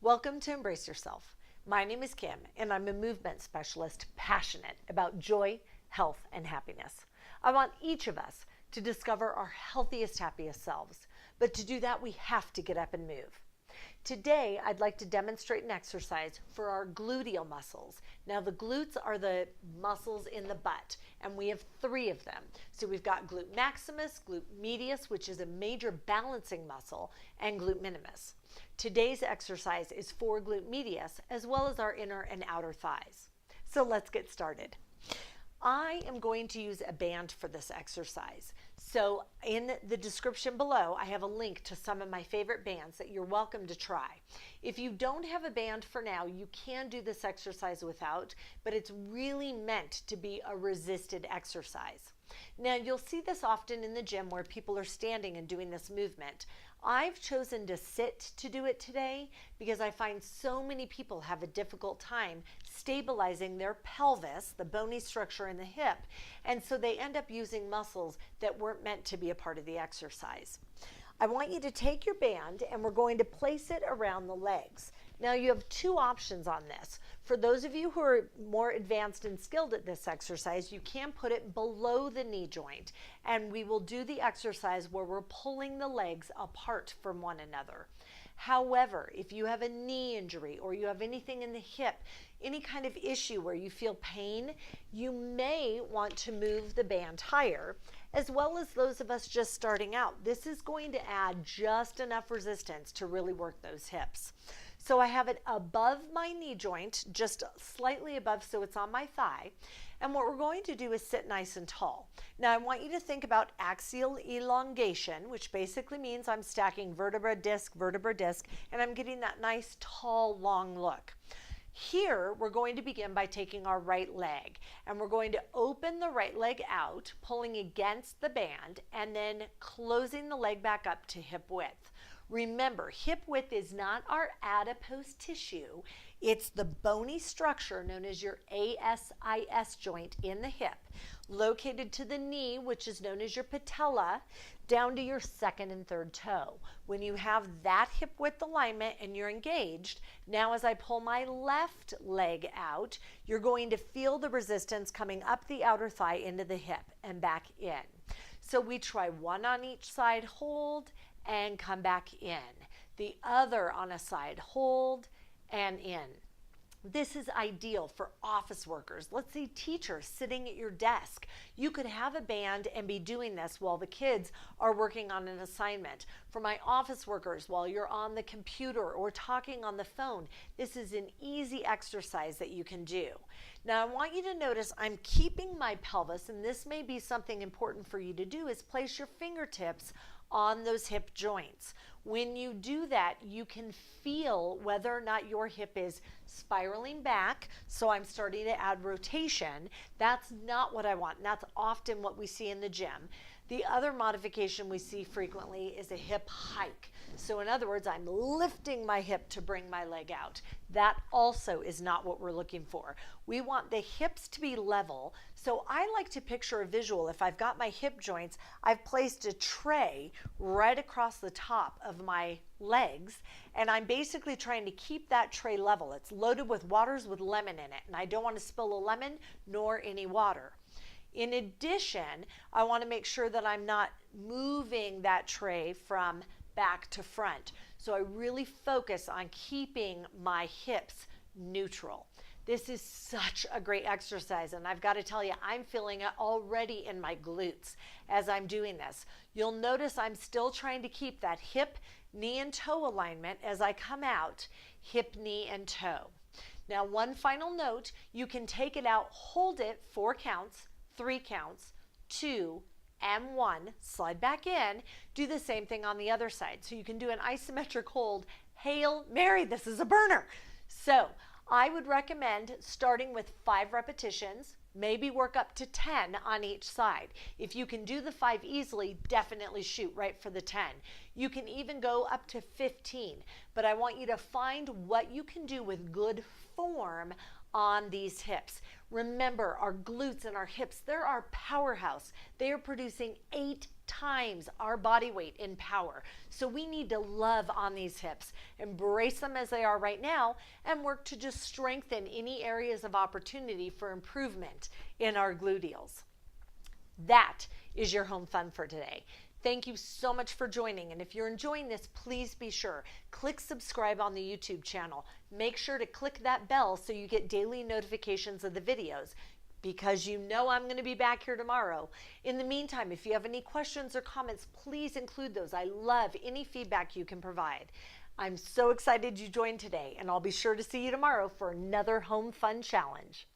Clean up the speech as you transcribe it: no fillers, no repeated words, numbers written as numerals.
Welcome to Embrace Yourself. My name is Kim, and I'm a movement specialist passionate about joy, health, and happiness. I want each of us to discover our healthiest, happiest selves. But to do that, we have to get up and move. Today, I'd like to demonstrate an exercise for our gluteal muscles. Now, the glutes are the muscles in the butt, and we have 3 of them. So we've got glute maximus, glute medius, which is a major balancing muscle, and glute minimus. Today's exercise is for glute medius, as well as our inner and outer thighs. So let's get started. I am going to use a band for this exercise. So in the description below, I have a link to some of my favorite bands that you're welcome to try. If you don't have a band for now, you can do this exercise without, but it's really meant to be a resisted exercise. Now, you'll see this often in the gym where people are standing and doing this movement. I've chosen to sit to do it today because I find so many people have a difficult time stabilizing their pelvis, the bony structure in the hip, and so they end up using muscles that weren't meant to be a part of the exercise. I want you to take your band and we're going to place it around the legs. Now you have 2 options on this. For those of you who are more advanced and skilled at this exercise, you can put it below the knee joint, and we will do the exercise where we're pulling the legs apart from one another. However, if you have a knee injury or you have anything in the hip, any kind of issue where you feel pain, you may want to move the band higher, as well as those of us just starting out. This is going to add just enough resistance to really work those hips. So I have it above my knee joint, just slightly above, so it's on my thigh. And what we're going to do is sit nice and tall. Now I want you to think about axial elongation, which basically means I'm stacking vertebra, disc, and I'm getting that nice, tall, long look. Here, we're going to begin by taking our right leg, and we're going to open the right leg out, pulling against the band, and then closing the leg back up to hip width. Remember, hip width is not our adipose tissue. It's the bony structure known as your ASIS joint in the hip, located to the knee, which is known as your patella, down to your 2nd and 3rd toe. When you have that hip width alignment and you're engaged, now as I pull my left leg out, you're going to feel the resistance coming up the outer thigh into the hip and back in. So we try 1 on each side, hold, and come back in. The other on a side, hold, and in. This is ideal for office workers. Let's say teachers sitting at your desk. You could have a band and be doing this while the kids are working on an assignment. For my office workers, while you're on the computer or talking on the phone, this is an easy exercise that you can do. Now, I want you to notice I'm keeping my pelvis, and this may be something important for you to do, is place your fingertips on those hip joints. When you do that, you can feel whether or not your hip is spiraling back, so I'm starting to add rotation. That's not what I want, and that's often what we see in the gym. The other modification we see frequently is a hip hike. So in other words, I'm lifting my hip to bring my leg out. That also is not what we're looking for. We want the hips to be level. So I like to picture a visual. If I've got my hip joints, I've placed a tray right across the top of my legs, and I'm basically trying to keep that tray level. It's loaded with waters with lemon in it, and I don't want to spill a lemon nor any water. In addition, I want to make sure that I'm not moving that tray from back to front. So I really focus on keeping my hips neutral. This is such a great exercise, and I've got to tell you, I'm feeling it already in my glutes as I'm doing this. You'll notice I'm still trying to keep that hip, knee, and toe alignment as I come out, hip, knee, and toe. Now, one final note, you can take it out, hold it 4 counts, 3 counts, 2, and 1, slide back in, do the same thing on the other side. So you can do an isometric hold, Hail Mary, this is a burner. So I would recommend starting with 5 repetitions, maybe work up to 10 on each side. If you can do the 5 easily, definitely shoot right for the 10. You can even go up to 15, but I want you to find what you can do with good form on these hips. Remember, our glutes and our hips, they're our powerhouse. They are producing 8 times our body weight in power. So we need to love on these hips, embrace them as they are right now, and work to just strengthen any areas of opportunity for improvement in our gluteals. That is your home fun for today. Thank you so much for joining. And if you're enjoying this, please be sure, click subscribe on the YouTube channel. Make sure to click that bell so you get daily notifications of the videos, because you know I'm going to be back here tomorrow. In the meantime, if you have any questions or comments, please include those. I love any feedback you can provide. I'm so excited you joined today, and I'll be sure to see you tomorrow for another home fun challenge.